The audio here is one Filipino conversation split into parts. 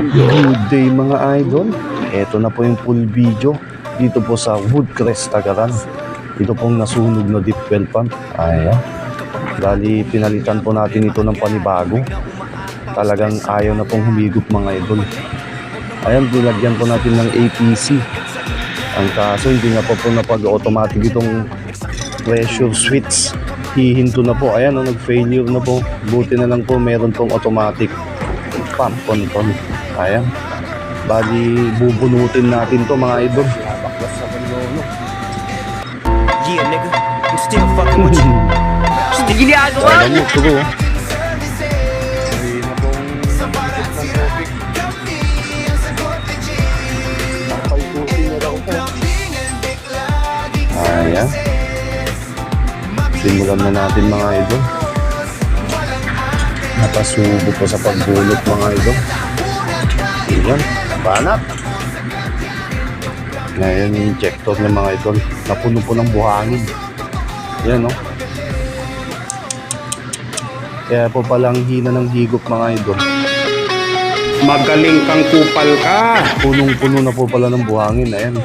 Good day mga idol. Ito na po yung full video dito po sa Woodcrest, Tagaran. Ito pong nasunog na deep well pump. Ayan. Dali pinalitan po natin ito ng panibago. Talagang ayaw na pong humigop mga idol. Ayan, dilagyan po natin ng APC. Ang kaso hindi na po napag-automatic itong pressure switch. Hihinto na po. Ayan, nag-failure na po. Buti na lang po meron pong automatic pump control. Ayan. Bali, bubunutin natin to mga idol. Yeah, nigga, I'm still fucking with you. Still ginagawa? Ayan mo, tugo. Ayan. Simulan na natin mga idol. Napasubo po sa pagbulot mga idol. Ayan, banat. Ngayon yung injector ng mga idol. Napuno po ng buhangin. Ayan, no? Kaya po palang hina ng higop mga idol. Magaling kang kupal ka. Punong-puno na po pala ng buhangin. Ayan,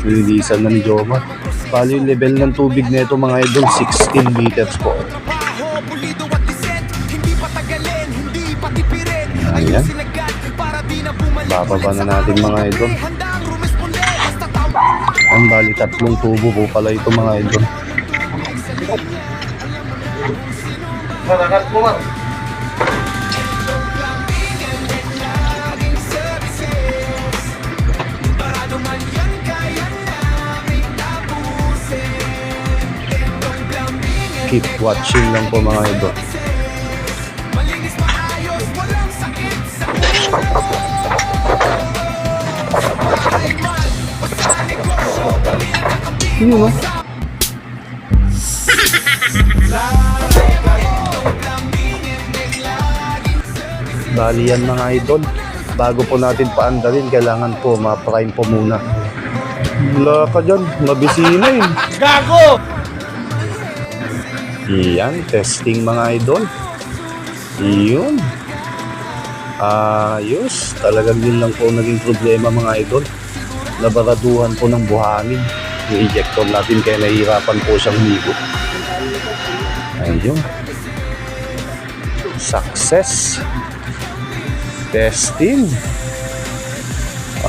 nililisan na ni Jomar. Bali yung level ng tubig na ito mga idol, 16 meters po. Ayan. Bababa na natin mga idol. Ang bali tatlong tubo po pala ito mga idol. Keep watching lang po mga idol. Yun o. Bali yan mga idol. Bago po natin paandalin, kailangan po ma-prime po muna. Wala ka dyan, mabisina eh. Gago! Yan, testing mga idol. Yun. Ayos. Talagang yun lang po naging problema mga idol. Nabaraduhan po ng buhangin yung injector natin kaya nahihirapan po siyang higo. Ayun. Success. Testing.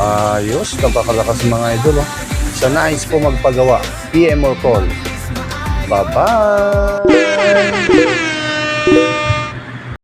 Ayos. Napakalakas mga idol. Sa nais po magpagawa, PM or call. Bye-bye!